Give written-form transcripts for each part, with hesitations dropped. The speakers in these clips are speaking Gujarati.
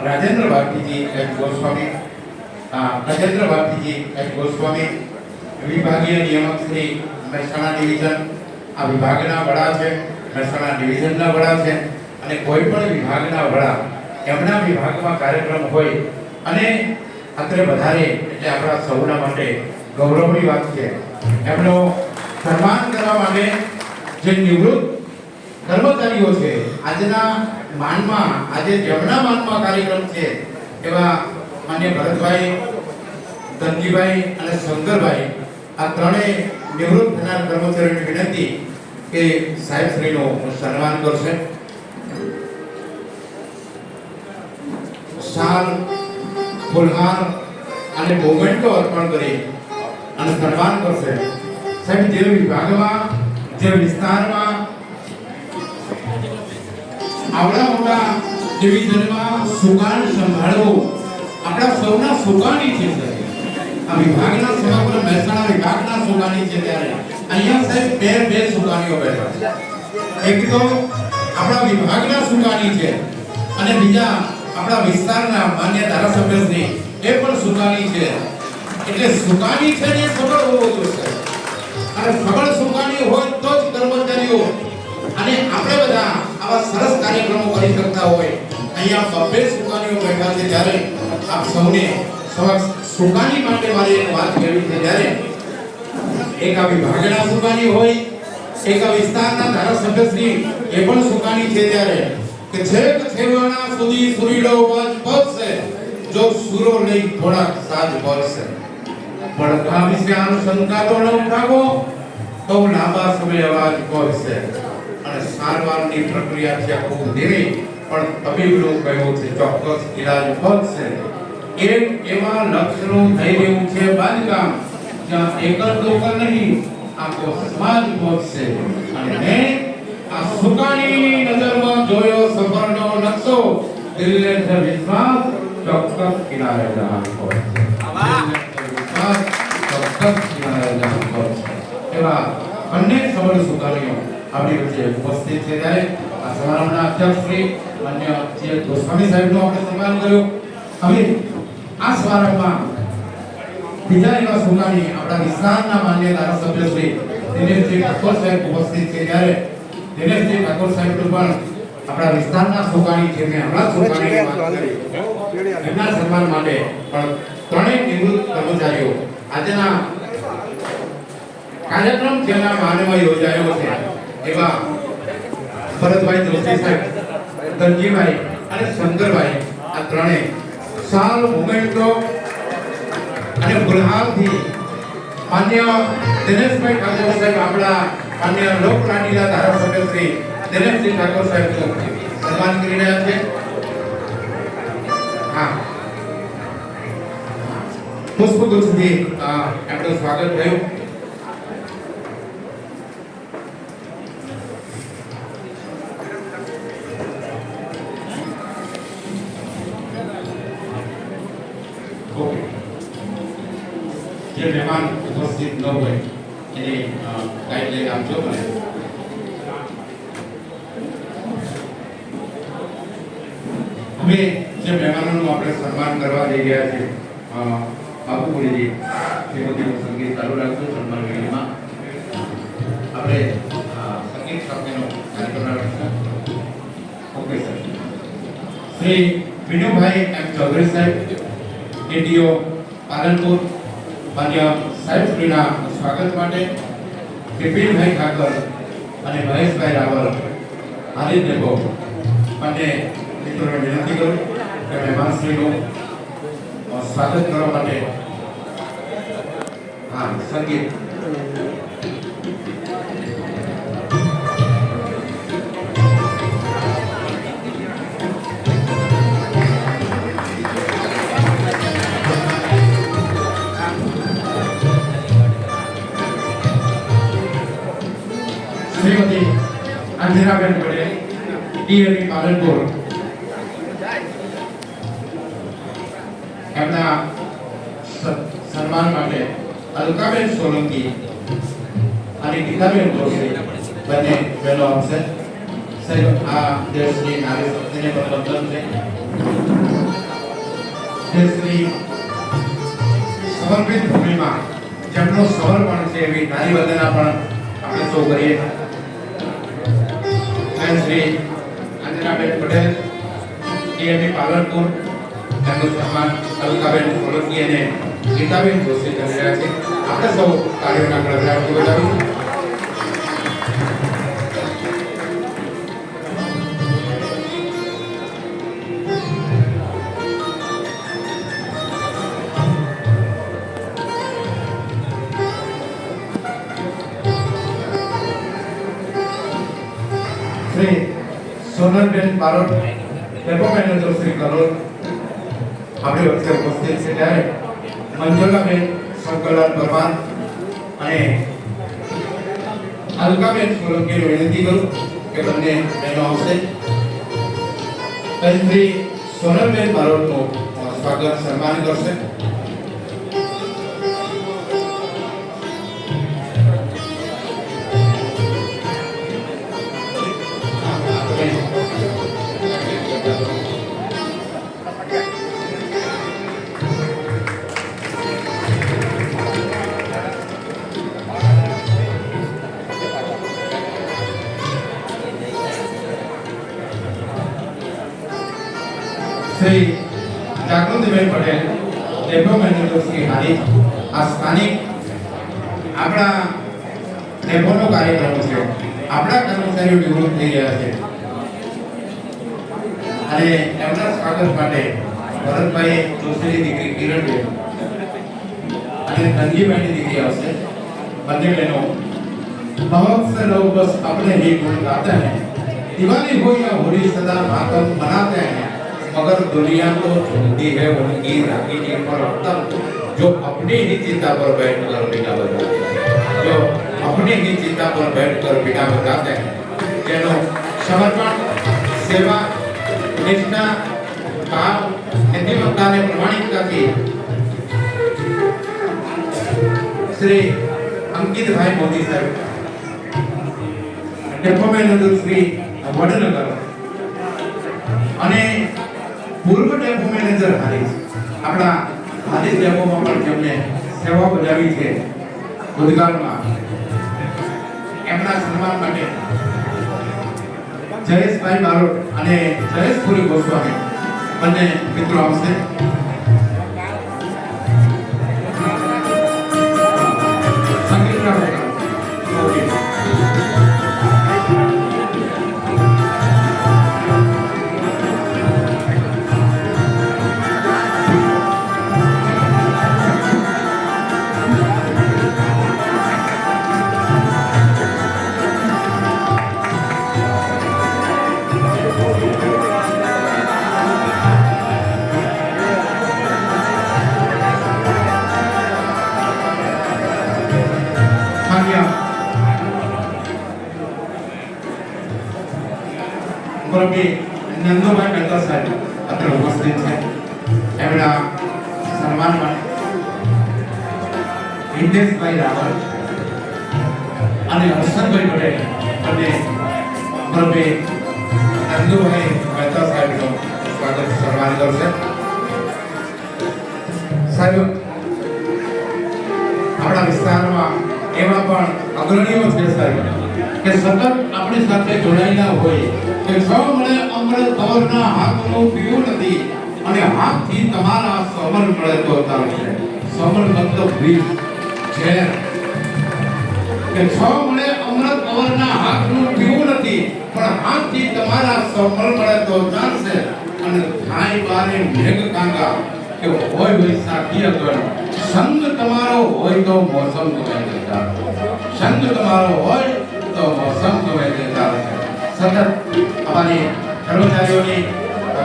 राजेंद्र भारती जी एच गोस्वामी, राजेंद्र भारती जी एच गोस्वामी विभागीय नियामक श्री મહેસાણા ડિવિઝન આ વિભાગના વડા છે, મહેસાણા ડિવિઝનના વડા છે અને કોઈ પણ વિભાગના વડા એમના વિભાગમાં કાર્યક્રમ હોય અને અત્રે વધારે એટલે આપણા સૌના માટે ગૌરવની વાત છે એમનો સન્માન કરવા માટે જે નિવૃત્ત કર્મચારીઓ છે આજના માનમાં આજે જેમના માનમાં કાર્યક્રમ છે એવા માન્ય ભરતભાઈ, ધનજીભાઈ અને શંકરભાઈ આ ત્રણેય નિવૃત્ત થનાર કર્મચારીઓની વિનંતી કે સાહેબ શ્રીનું સન્માન કરશે. શાલ, ફૂલહાર અને મોમેન્ટો અર્પણ કરી અને સન્માન કરશે. સાહેબ જે વિભાગમાં જે વિસ્તારમાં આવડા મોટા ડિવિઝનમાં સુકાન સંભાળવું આપણા સૌના સુકાની છે. આ વિભાગના સમગ્ર મહેસાણા વિભાગના સુકાની છે ત્યારે અહીંયા સાહેબ બે સુકાનીઓ બેઠા છે. એક તો આપણા વિભાગના સુકાની છે અને બીજા આપણા વિસ્તારના માન્ય ધારાસભ્ય શ્રી એ પણ સુકાની છે. એટલે સુકાની છે ને સબળ હોવો જોઈએ અને સબળ સુકાની હોય તો જ કર્મચારીઓ અને આપણે બધા આવા સરસ કાર્યક્રમો કરી શકતા હોય. અહીંયા બે સુકાનીઓ બેઠા છે ત્યારે આપ સૌને સુકાની માટે મારે એક વાત કહેવી છે. ત્યારે એક આ વિભાગના સુકાની હોય, એક આ વિસ્તારના ધારાસભ્ય શ્રી એ પણ સુકાની છે ત્યારે કે છેક છેવાણા સુધી સુરીડો અવાજ પહોંચશે જો સુરો લઈ થોડાક સાજ પહોંચશે પડઘા વિશે શંકા તો ન ઉઠાવો તો લાંબા સમય અવાજ પહોંચશે. અને સારવારની પ્રક્રિયા છે ખૂબ ધીમી પણ તબીબનું કહેવું છે ચોક્કસ ઈલાજ પહોંચશે. એક એવા લક્ષ્યનું થઈ રહ્યું છે બાંધકામ જ્યાં એકલ દોકલ નહીં આખો સમાજ પહોંચશે. અને મેં આ સુકાનીની નજરમાં જોયો સફરનો નકશો દિલને છે વિશ્વાસ ચોક્કસ કિનારે જહાન પહોંચશે. ચોક્કસ કિનારે જહાન પહોંચશે. એવા બંને સબળ સુકાનીઓ આપણી વચ્ચે ઉપસ્થિત છે ત્યારે આ સમારંભના અધ્યક્ષ શ્રી માન્ય જે ગોસ્વામી સાહેબનું આપણે સન્માન કર્યું. હવે આ સમારંભમાં બીજા એવા સુકાની આપણા વિસ્તારના માન્ય ધારાસભ્ય શ્રી દિનેશજી ઠાકોર સાહેબ ઉપસ્થિત છે ત્યારે દિનેશજી ઠાકોર સાહેબનું પણ આપણા વિસ્તારના સુકાની છે મેં હમણાં સુકાનીની વાત કરી એમના સન્માન માટે પણ ત્રણેય નિવૃત્ત કર્મચારીઓ આજના કાર્યક્રમ જેના માનમાં યોજાયો છે એવા ભરતભાઈ જોશી સાહેબ, ધનજીભાઈ અને શંકરભાઈ આ ત્રણેય શાલ, મોમેન્ટો અને ફૂલહારથી માન્ય દિનેશભાઈ ઠાકોર સાહેબ આપણા માન્ય લોકલાડીલા ધારાસભ્ય શ્રી દિનેશજી ઠાકોર સાહેબનું સન્માન કરી રહ્યા છે. હા, પુષ્પગુચ્છથી એમનું સ્વાગત થયું. જે મહેમાન ઉપસ્થિત ન હોય એની ગાઈડલાઈન આપજો મને. હવે જે મહેમાનોનું આપણે સન્માન કરવા જઈ રહ્યા છીએ બાપુપુરીજી શ્રીમતીનું સંગીત ચાલુ રાખશું. સન્માન વિધિમાં આપણે સંગીત સાથેનો કાર્યક્રમ રાખીશું. Okay sir. Shri Vinubhai M Chaudhary સાહેબ, એડીઓ પાલનપુર, માન્ય સાહેબ શ્રીના સ્વાગત માટે બિપિનભાઈ ઠાકર અને મહેશભાઈ રાવલ હાજર દેવો માટે મિત્રોને વિનંતી કરું કે મહેમાન શ્રીનું સ્વાગત કરવા માટે હા સંગીત श्रीमती अंजनाबेन पटेल, डीएवी पालनपुर एमना सन्मान माटे अलकाबेन सोलंकी અને ગીતાબેન જોશી બંને બહેનો આવશે. સાહેબ આ દેશની નારી શક્તિને પણ વંદન છે. જે શ્રી સમર્પિત ભૂમિમાં જેમનું સમર્પણ છે એવી નારી વંદના પણ આપણે સૌ કરીએ. શ્રી અંજનાબેન પટેલ ડીએમઈ પાલનપુર, તેમનું સન્માન અલકાબેન સોલંકી અને ગીતાબેન જોશી કરી રહ્યા છે. આપણે સૌ કાર્યોના ગણતરી બતાવીશું. શ્રી સોનલબેન બારોટ, ડેપો મેનેજર શ્રી કલોલ આપણી વચ્ચે ઉપસ્થિત છે. ત્યારે મંજુલાબેન શંકરલાલ પરમાર અને અલકાબેન સોલંકીને વિનંતી કરું કે બંને બહેનો આવશે. શ્રી સોનલબેન બારોટનું સ્વાગત સન્માન કરશે. શ્રી જાગૃતિબેન પટેલ, ડેપો મેનેજર શ્રી હારી, આ સ્થાનિક આપણા ડેપોનો કાર્યક્રમ છે. આપણા કર્મચારીઓ નિવૃત્ત થઈ ગયા છે અને એમના સ્વાગત માટે ભરતભાઈ જોશીની દીકરી કિરણબેન અને ધનજીભાઈની દીકરી આવશે. બંને બહેનો बहुत से लोग बस अपने ही गुण गाते हैं, दिवाली हो या होली सदा मातम मनाते हैं, मगर दुनिया तो झूठी है उनकी राखी जी पर उत्तम जो अपनी ही चिंता पर बैठकर बिना बजाते हैं, जो अपनी ही चिंता पर बैठकर बिना बजाते हैं, જેનો સમર્પણ, સેવા, નિષ્ઠા, ભાવ, નીતિમત્તા અને પ્રમાણિકતાથી શ્રી અંકિતભાઈ મોદી સાહેબ, ડેપો મેનેજર શ્રી વડનગર અને પૂર્વ ડેપો મેનેજર હારીજ, આપણા હારીજ ડેપોમાં પણ જેમને સેવા બજાવી છે ભૂતકાળમાં, એમના સન્માન માટે જયેશભાઈ બારોટ અને જયેશપુરી ગોસ્વામી બંને મિત્રો આવશે. નંદુભાઈ મહેતા સાહેબ અત્રે ઉપસ્થિત છે. એમના સન્માન માટે હિતેશભાઈ રાવલ અને હર્ષદભાઈ પટેલ અને પ્રભે નંદુભાઈ મહેતા સાહેબનું સ્વાગત સન્માન કરશે. સાહેબ, આપણા વિસ્તારમાં એવા પણ અગ્રણીઓ છે સાહેબ કે સતત આપણી સાથે જોડાયેલા હોય કે જો મળે અમૃત કવરના હાથનું પીવું નથી અને હાથથી તમારા સમર મળે તો ચાલશે. સમર મતલબ વિષ, ઝેર. કે જો મળે અમૃત કવરના હાથનું પીવું નથી પણ હાથથી તમારા સમર મળે તો ચાલશે. અને થાય બારે મેઘ કાંગા કે હોય વૈશાખી અગણ, સંગ તમારો હોય તો મોસમ ગમે તે ચાલે. સંગ તમારો હોય તો મોસમ ગમે તે ચાલે. સતત અમારી કર્મચારીઓની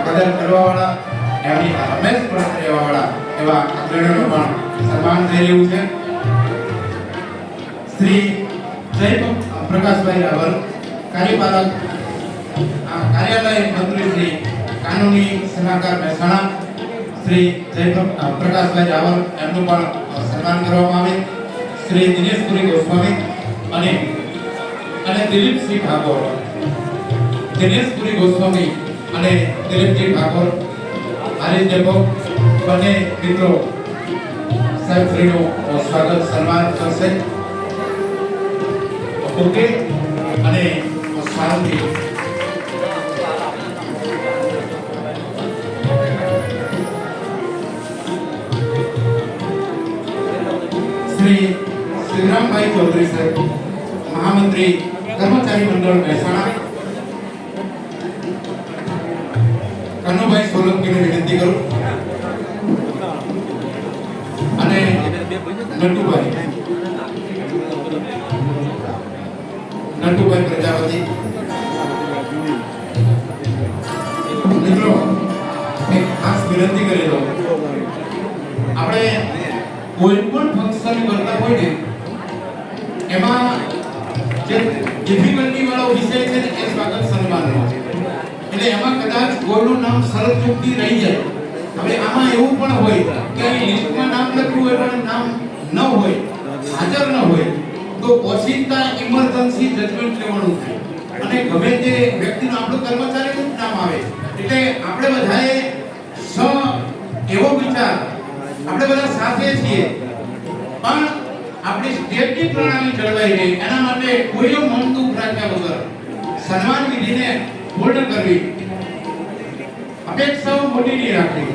કદર કરવાવાળા, એમની હંમેશ પ્રત્યે રહેવાવાળા એવા અગ્રણીઓનું પણ સન્માન થઈ રહ્યું છે. શ્રી જય પ્રકાશભાઈ રાવલ, કાર્યપાલક કાર્યાલય મંત્રી શ્રી કાનૂની સલાહકાર મહેસાણા, શ્રી જય પ્રકાશભાઈ રાવલ, એમનું પણ સન્માન કરવામાં આવે. શ્રી દિનેશપુરી ગોસ્વામી અને દિલીપસિંહ ઠાકોર, દિનેશપુરી ગોસ્વામી અને દિલીપજી ઠાકોર, હારીજ ડેપો બંને મિત્રો સાહેબ શ્રીનું સ્વાગત સન્માન કરશે. ઓકે અને શાંતિ શ્રી શ્રીરામભાઈ ચૌધરી સાહેબ મહામંત્રી કર્મચારી મંડળ મહેસાણા, કનુભાઈ સોલંકીને વિનંતી કરું અને નટુભાઈ પ્રજાપતિ. મિત્રો એક ખાસ વિનંતી કરી દઉં, આપણે કોઈ પણ ફંક્શન કરતા હોય ને એમાં જે ડિફિકલ્ટી વાળો વિષય છે ને એ સ્વાગત સન્માનનો, એટલે એમાં કદાચ કોઈનું નામ શરત ચૂકતી રહી જાય. હવે આમાં એવું પણ હોય કે અહીં લિસ્ટમાં નામ લખ્યું હોય પણ નામ ન હોય, હાજર ન હોય, તો ઓચિંતા ઇમરજન્સી જજમેન્ટ લેવાનું થાય અને ગમે તે વ્યક્તિનું આપણું કર્મચારીનું જ નામ આવે. એટલે આપણે બધાએ એવો વિચાર, આપણે બધા સાથે છીએ પણ આપણી સ્ટેટની પ્રણાલી જળવાઈ રહે એના માટે કોઈનો મન દુઃખ રાખ્યા વગર સન્માન વિધિને પૂર્ણ કરવી, અપેક્ષાઓ મોટી નહીં રાખવી.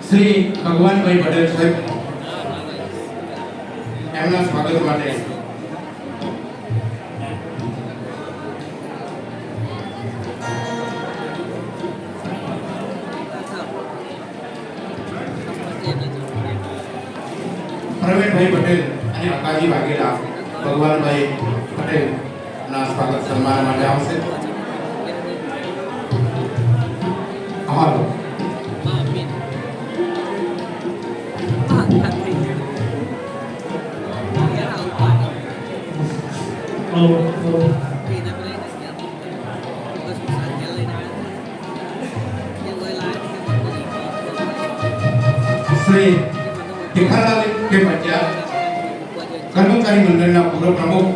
શ્રી ભગવાનભાઈ પટેલ સાહેબ એમના સ્વાગત માટે પ્રવીણભાઈ પટેલ અને અકાજી વાઘેલા ભગવાનભાઈ પટેલ ના સ્વાગત સન્માન માટે આવશે. અમારો શ્રી તિખાલાલ કે પંચાલ કર્મચારી મંડળના પૂર્વ પ્રમુખ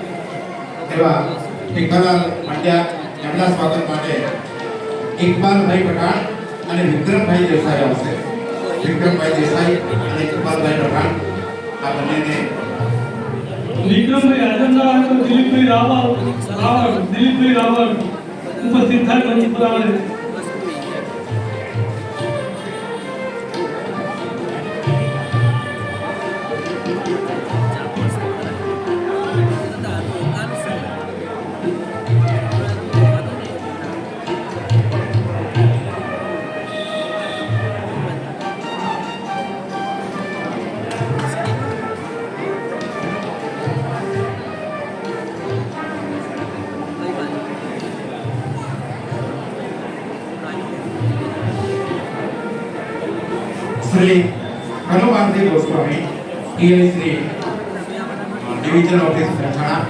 એવા તિખાલાલ પંડ્યા એમના સ્વાગત માટે ઇકબાલભાઈ પઠાણ અને વિક્રમભાઈ દેસાઈ આવશે. વિક્રમભાઈ દેસાઈ અને ઇકબાલભાઈ પઠાણ આ બંનેને વિક્રમભાઈ હાજર ના હોય તો દિલીપભાઈ રાવળ ઉપસ્થિત થાય મંચ પર આવે. Shri Hanumanji Goswami TI Shri division office Mehsana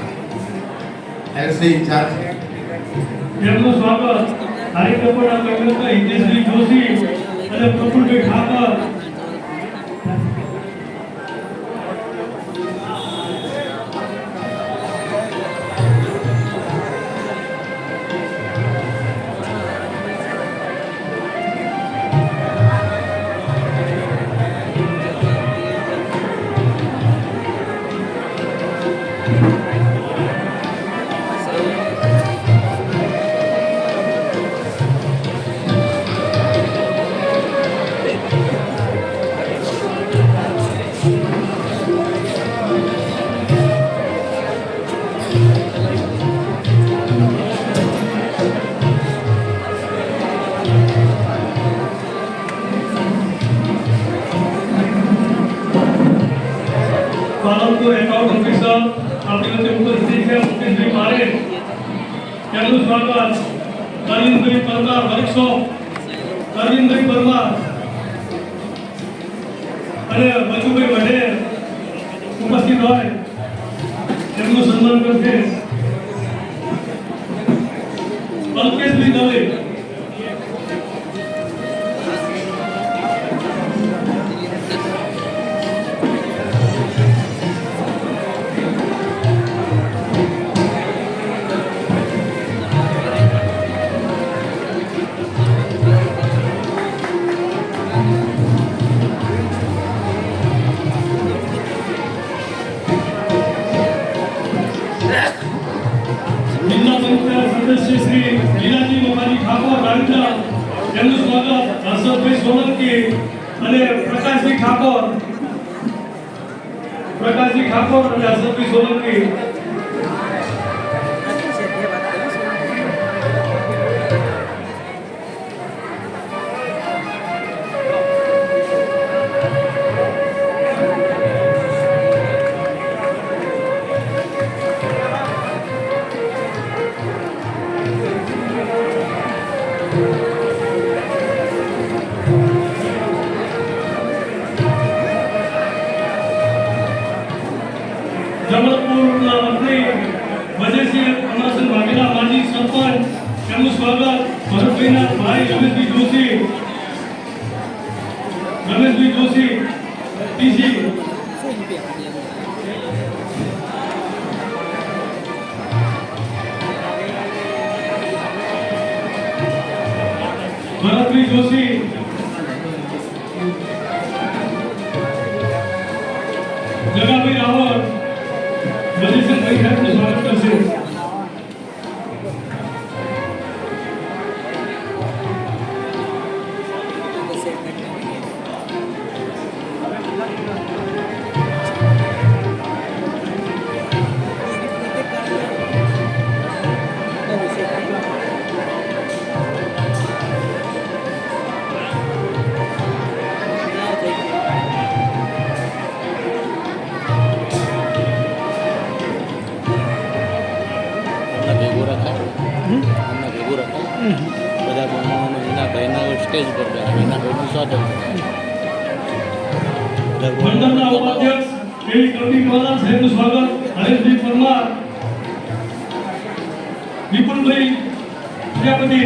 LC incharge. એમનું સ્વાગત કાર્યક્રમના કન્વીનર હિતેશભાઈ જોશી અને પ્રફુલભાઈ ઠાકર. પાલનપુર એકાઉન્ટ ઓફિસર આપણી વચ્ચે ઉપસ્થિત છે મુકેશભાઈ પારેખ. તેમનું સ્વાગત અરવિંદભાઈ પરમાર વર્કશોપ, અરવિંદભાઈ પરમાર અને બચુભાઈ વઢેર ઉપસ્થિત હોય તેમનું સન્માન કરશે. અલ્કેશભાઈ દવે સદસ્ય શ્રી લીલાજી મોમાજી ઠાકોર રાણીના તેમનું સ્વાગત હર્ષદભાઈ સોલંકી અને પ્રકાશજી ઠાકોર અને હર્ષદભાઈ સોલંકી જમલપુરના મંત્રી વજયસિંહ અમરસિંહ વાઘેલા માજી સરપંચ તેમનું સ્વાગત ભરતભાઈના ભાઈ રમેશભાઈ જોશી ટીસી ભરતભાઈ જોશી જગાભાઈ રાવળ વજયસિંહભાઈ સાહેબનું સ્વાગત કરશે. બધા બહેનોને એના ભાઈના સ્ટેજ પર જાય એના ભાઈનું સ્વાગત મંડળના ઉપાધ્યક્ષ એવી કલ્પીવાલા સાહેબનું સ્વાગત હરેશભાઈ પરમાર વિપુલભાઈ પ્રજાપતિ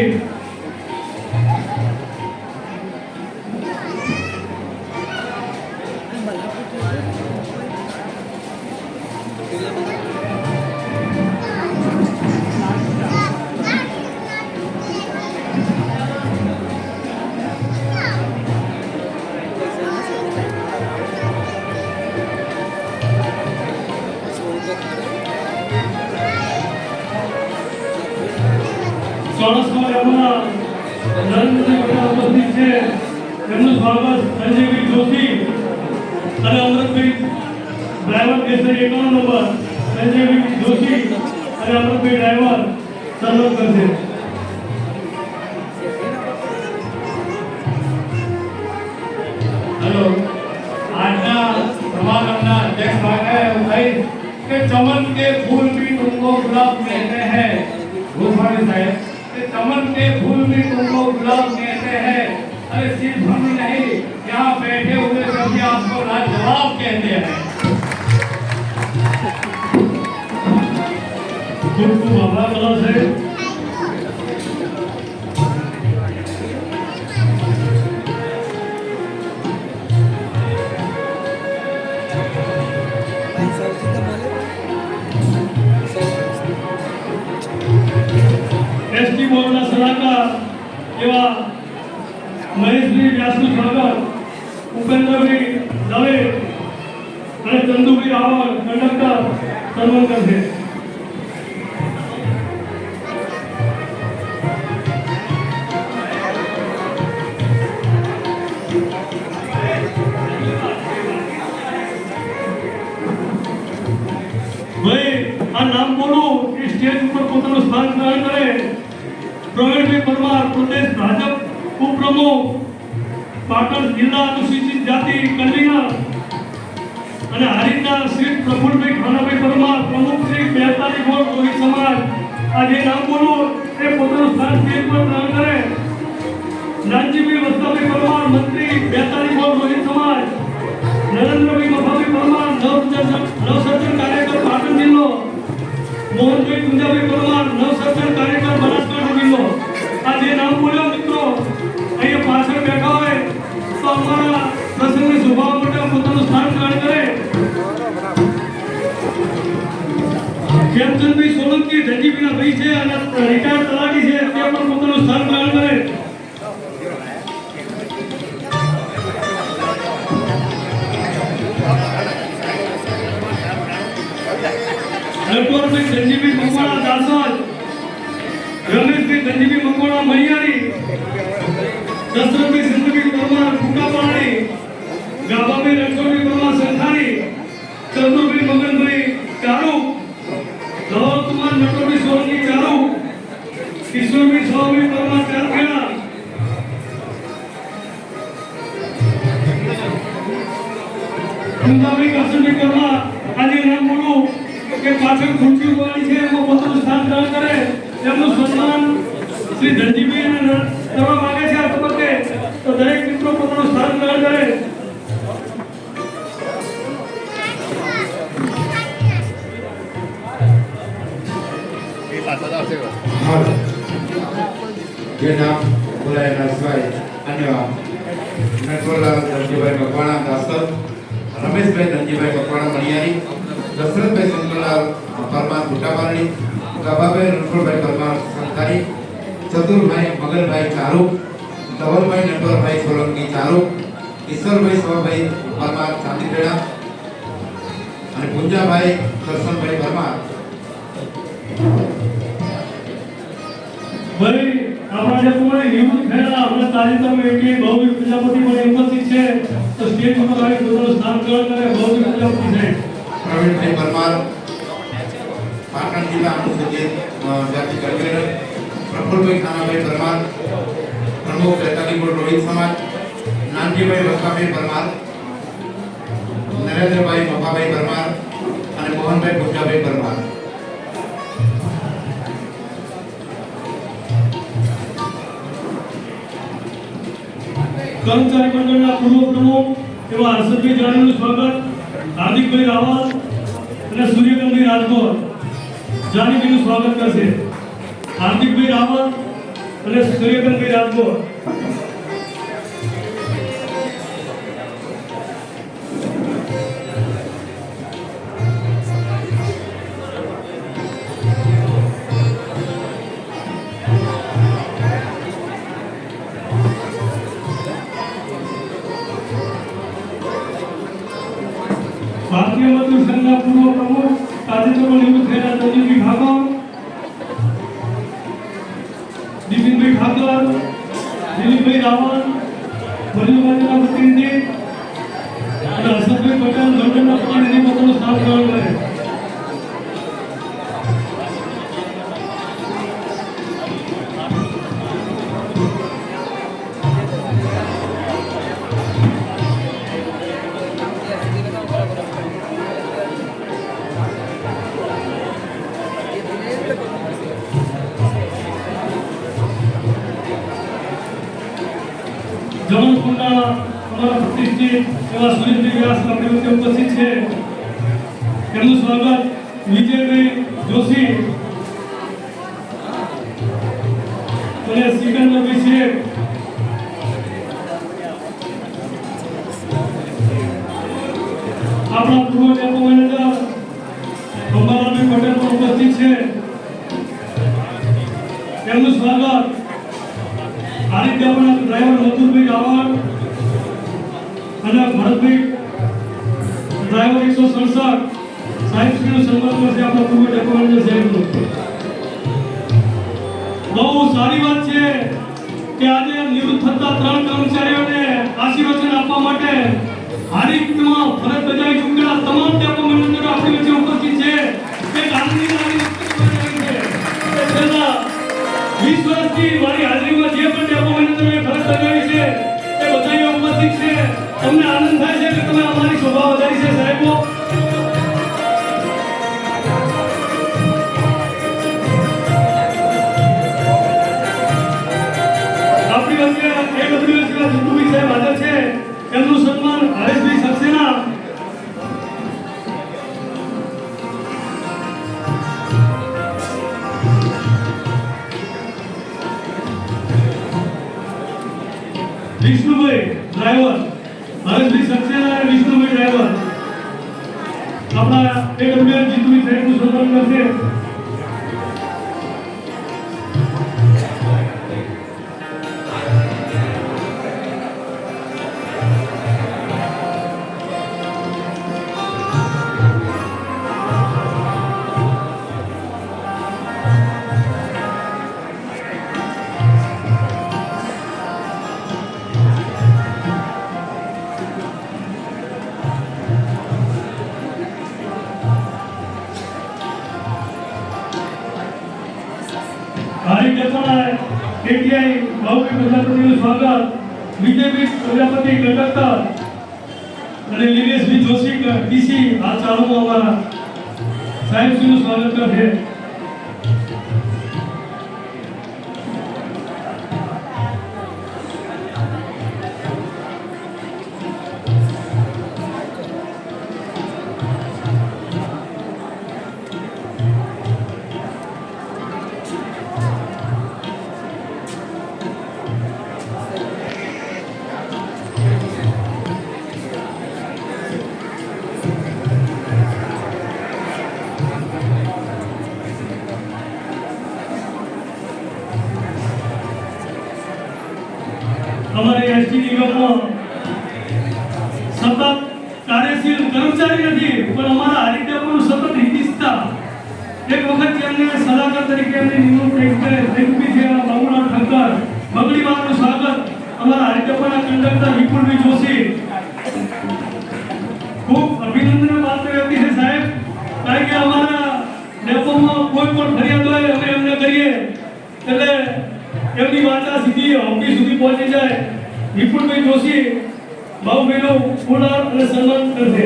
ચોરસમાં એમના નરેન્દ્રભાઈ ઉપસ્થિત છે તેમનું સ્વાગત સંજયભાઈ જોશી અને અમૃતભાઈ ડ્રાઈવર કેસરી 51 નંબર સંજયભાઈ જોશી અને અમૃતભાઈ ડ્રાઈવર સન્માન કરશે. हेलो આજના સમાગમના અધ્યક્ષ ભાગે હું કહીશ કે ચમન કે ફૂલ भी तुमको गुलाब कहते हैं गोस्वामी साहब कि चमन के फूल भी तुमको गुलाब कहते हैं अरे सिर्फ हम ही नहीं यहाँ बैठे हुए सभी आपको लाजवाब कहते हैं. ખૂબ ખૂબ આભાર કલા સાહેબ. એસટી બોર્ડના સલાહકાર એવા મહેશભાઈ વ્યાસનું સ્વાગત ઉપેન્દ્રભાઈ દવે અને ચંદુભાઈ રાવળ કંડક્ટર સન્માન કરશે. ભાઈ આ નામ બોલું એ સ્ટેજ ઉપર પોતાનું સ્થાન ગ્રહણ કરે. પ્રવીણભાઈ પરમાર પ્રદેશ ભાજપ ઉપપ્રમુખ પાટણ જિલ્લા અનુસૂચિત જાતિ કલ્યાણ અને હારીના શ્રી પ્રફુલભાઈ ખાનાભાઈ પરમાર પ્રમુખ શ્રી 42 ગોળ રોહિત સમાજ. આ જે નામ બોલું એ પોતાનું સ્થાન સ્ટેજ પર ગ્રહણ કરે. નાનજીભાઈ વસ્તાભાઈ પરમાર મંત્રી 42 ગોળ રોહિત સમાજ. નરેન્દ્રભાઈ મફાભાઈ પરમાર નવસર્જન કાર્યકર પાટણ જિલ્લો. મોહનભાઈ ગુંજાભાઈ પરમાર નવસર્જન કાર્યકર બનાસકાંઠા જિલ્લો. આ જે નામ બોલ્યો મિત્રો અહીંયા પાછળ બેઠા હોય તો અમારા પ્રસંગને શોભાવવા માટે પોતાનું સ્થાન ગ્રહણ કરે. ખેમચંદભાઈ સોલંકી ધનજીભાઈના ભાઈ છે અને રિટાયર્ડ તલાટી છે તે પણ પોતાનું સ્થાન ગ્રહણ કરે. નટવરભાઈ ધનજીભાઈ મકવાણા દાસલ ધનજીભાઈ મકવાણા મણિયારી, દશરથભાઈ સંતભાઈ પરમાર ફૂકાપાણી, ગાભાભાઈ રણછોડભાઈ પરમાર સંખાણી, ચંદ્રભાઈ મગનભાઈ ચારુ, ધવલકુમાર નટવરભાઈ સોલંકી ચારુ, કિશોરભાઈ સવાભાઈ પરમાર ચારખેડા, કુંદાભાઈ કરશનભાઈ પરમાર. આજે નામ બોલું કે પાછળ ખુરશી ઉભારી છે એમાં પોતાનું સ્થાન ગ્રહણ કરે એમનું સન્માન શ્રી ધનજીભાઈને કરવા માંગે છે. આ તબક્કે તો દરેક મિત્રો પોતાનું સ્થાન ગ્રહણ કરે. જે નામ બોલાયેલા સિવાય અન્ય નટવરલાલ ધનજીભાઈ મકવાણા દાસર, રમેશભાઈ ધનજીભાઈ મકવાણા મણિયારી, દશરથભાઈ શંકરલાલ પરમાર ફૂટાપારણી, ગાભાભાઈ રણછોડભાઈ પરમાર સંખારી, ચતુરભાઈ મગનભાઈ ચારુ, ધવલભાઈ નટવરભાઈ સોલંકી ચારુ, ઈશ્વરભાઈ સવાભાઈ પરમાર ચાંદીપેડા અને પુંજાભાઈ કરશનભાઈ પરમાર. ભાઈ આપણા જે કોઈ નિવૃત્ત થયેલા આપણા તાજેતરમાં એકે બહુવી પ્રજાપતિ પણ ઉપસ્થિત છે તો સ્ટેજ ઉપર આવી પોતાનું સ્થાન ગ્રહણ કરે. બહુવી પ્રજાપતિ છે પ્રવીણભાઈ પરમાર, પાટણ જિલ્લા અનુસૂચિત જાતિ કન્વીનર, પ્રફુલભાઈ ખાનાભાઈ પરમાર, પ્રમુખ બેતાલીપુર રોહિત સમાજ, નાનજીભાઈ વસાભાઈ પરમાર, નરેન્દ્રભાઈ મફાભાઈ પરમાર અને મોહનભાઈ પૂજાભાઈ પરમાર. કર્મચારી મંડળના પૂર્વ પ્રમુખ એવા હર્ષદભાઈ જાણીનું સ્વાગત હાર્દિકભાઈ રાવલ અને સૂર્યકાંતભાઈ રાજગોર જાનીભાઈનું સ્વાગત કરશે. હાર્દિકભાઈ રાવલ અને સૂર્યકાંતભાઈ રાજગોર. ભારતીય મજદૂર સંઘના પૂર્વ પ્રમુખ તાજેતરમાં નિવૃત્ત થયેલા દલજીભાઈ ઠાકોર, દિપિનભાઈ ઠાકોર, દિલીપભાઈ રાવલ, મજૂરબાજુના પ્રતિનિધિ અને હર્ષદભાઈ પટેલ લંડનના પ્રતિનિધિ પોતાનું સ્થાન ગ્રહણ કરે. જમણકુંડના અમારા પ્રતિષ્ઠિત એવા સુરેશભાઈ વ્યાસ આપણી વચ્ચે ઉપસ્થિત છે. એમનું સ્વાગત વિજયભાઈ જોશી અને સિકંદરભાઈ શેખ. આપણા પૂર્વ ડેપો મેનેજર અંબાલાલભાઈ પટેલ પણ ઉપસ્થિત છે. એમનું સ્વાગત આદિત્યપણા ડ્રાઈવર મધુરભાઈ રાવળ અને ભરતભાઈ ડ્રાઈવર 167 સાહેબ શ્રીનું સન્માન કરશે આપણા પૂર્વ ડેપો મેનેજર સાહેબનું. બહુ સારી વાત છે કે આજે નિવૃત્ત થતા 3 કર્મચારીઓને આશીર્વાદ આપવા માટે હારીમાં ફરજ બજાવી ચૂકેલા તમામ ડેપો મેનેજરો આપણી વચ્ચે ઉપસ્થિત છે. એક આનંદની છે છેલ્લા 20 વર્ષથી મારી હાજરીમાં જે પણ ડેપો મેનેજરોએ ફરજ બજાવી છે એ બધા ઉપસ્થિત છે. અમને આનંદ થાય છે કે તમે અમારી શોભા વધારી છે સાહેબો. આપણી વચ્ચે AWS ના જીતુભાઈ સાહેબ હાજર છે. એમનું સન્માન હરેશભાઈ સક્સેના વિષ્ણુભાઈ ડ્રાઈવર, હરેશભાઈ સક્સેના અને વિષ્ણુભાઈ ડ્રાઈવર આપણા AWS જીતુભાઈ સાહેબનું સન્માન કરશે. હારી જપણા કેટીઆઈ ભાવભાઈ પ્રજાપતિનું સ્વાગત, બીજેપી પ્રજાપતિ કંડક્ટર અને નિલેશભાઈ જોશી ડીસી આ ચાલુમાં અમારા સાહેબશ્રીનું સ્વાગત કરશે. અમારે એસટી નિગમમાં સતત કાર્યશીલ કર્મચારી નથી, પણ અમારા હરિદેવનું સતત હિતિસ્તા. એક વખત એમને સલાહકાર તરીકે એમની નિમણૂક થઈ છે બાબુલાલ ઠક્કર. બગડીવાળનું સ્વાગત અમારા હરિદેવના કંડક્ટર વિપુલભાઈ જોશી. ખૂબ અભિનંદનનો પાત્ર વ્યક્તિ છે સાહેબ, કારણ કે અમારા ડેપોમાં કોઈ પણ ફરિયાદ હોય અમે એમને કરીએ એટલે એમની વાર્તા સીધી ઓફિસ સુધી પહોંચી જાય. વિપુલભાઈ જોશી બાબુભાઈનું પુનઃ અને સન્માન કરશે.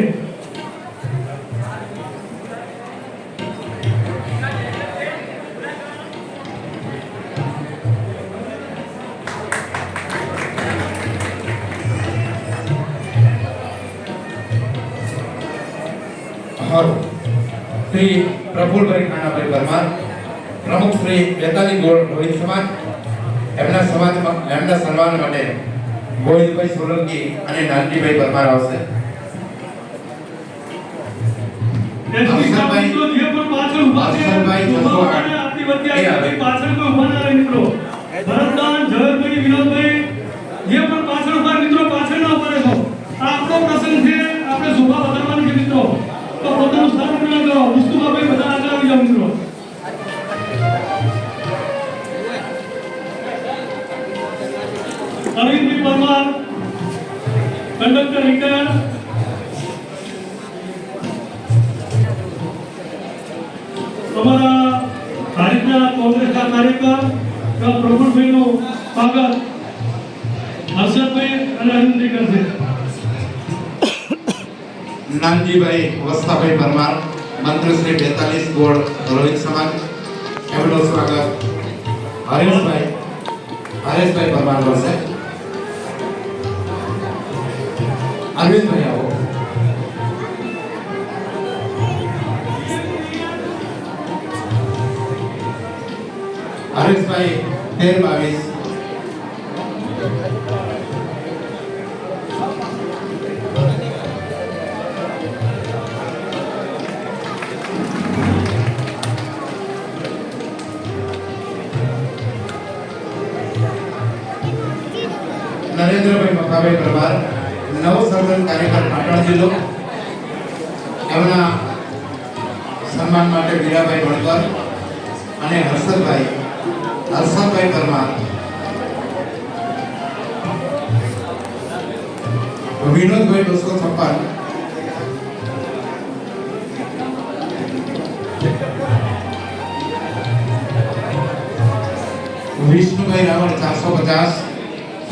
શ્રી પ્રફુલભાઈ ખાનાભાઈ પરમાર, પ્રમુખ શ્રી 42 ગોળ રોહિત સમાજ, એમના સન્માન માટે ગોવિંદભાઈ સોલંકી અને નાનજીભાઈ પરમાર આવશે. મિત્રો જે પણ પાછળ ઊભા છે આપણી વચ્ચે આપણી પાછળ કોઈ ઊભા ના રહે મિત્રો. ભરતદાન, જયભાઈ, વિનોદભાઈ જે પણ પાછળ ઊભા મિત્રો પાછળ ના ઊભા રહેશો. આ આપણો પ્રસંગ છે, આપણે શોભા વધારવાની છે મિત્રો. તો પોતાનું સ્થાન ગ્રહણ કરો. વિષ્ણુભાઈ બધા આગળ આવી જાઓ મિત્રો. Arvindbhai Parmar conductor retired. અમારા ભારતના કોંગ્રેસના કાર્યકર પ્રફુલભાઈનું સ્વાગત હર્ષદભાઈ અને અરવિંદભાઈ કરશે. નાનજીભાઈ વસ્તાભાઈ પરમાર, મંત્રી શ્રી 42 ગોળ રોહિત સમાજ, એમનું સ્વાગત હરેશભાઈ પરમાર કરશે. અરવિંદભાઈ આવો. હરેશભાઈ 13-22. નરેન્દ્રભાઈ મકાભાઈ પરમાર, નવસર્જન કાર્યકર પાટણ જિલ્લો, એમના સન્માન માટે વીરાભાઈ વણકર અને હર્ષદભાઈ પરમાર. વિનોદભાઈ 256, વિષ્ણુભાઈ રાવળ 450,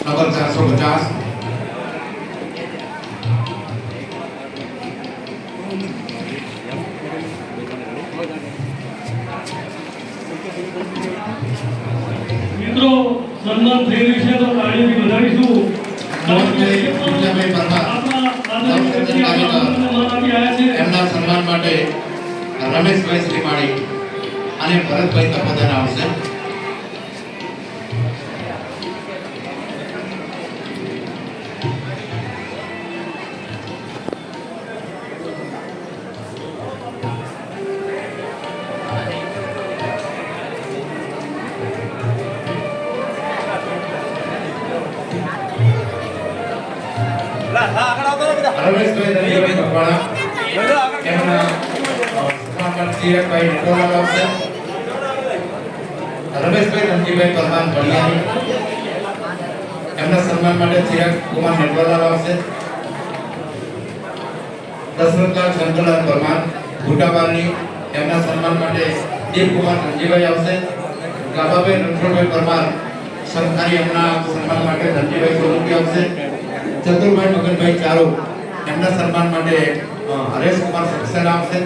નગર 450. મિત્રો સન્માન થઈ રહ્યું છે તો તાળીઓથી વધાવીશું. એમના સન્માન માટે રમેશભાઈ શ્રીમાળી અને ભરતભાઈ તપોદાન આવશે. રમેશભાઈ ધનજીભાઈ મકવાણા, એમના સન્માન ચિરાગભાઈ નેટોલાલ આવશે. રમેશભાઈ ધનજીભાઈ પરમાર ભણિયાની, એમના સન્માન માટે ચિરાગ કુમાર નેટોલાલ આવશે. દશરથલાલ શંકરલાલ પરમાર ભૂટાબારની, એમના સન્માન માટે દીપકુમાર ધનજીભાઈ આવશે. ગાભાભાઈ રણછોડભાઈ પરમાર સરકારી એમના સન્માન માટે ધનજીભાઈ સોલંકી આવશે. ચતુરભાઈ મગનભાઈ ચારો એમના સન્માન માટે હરેશ કુમાર સક્સેના આવશે.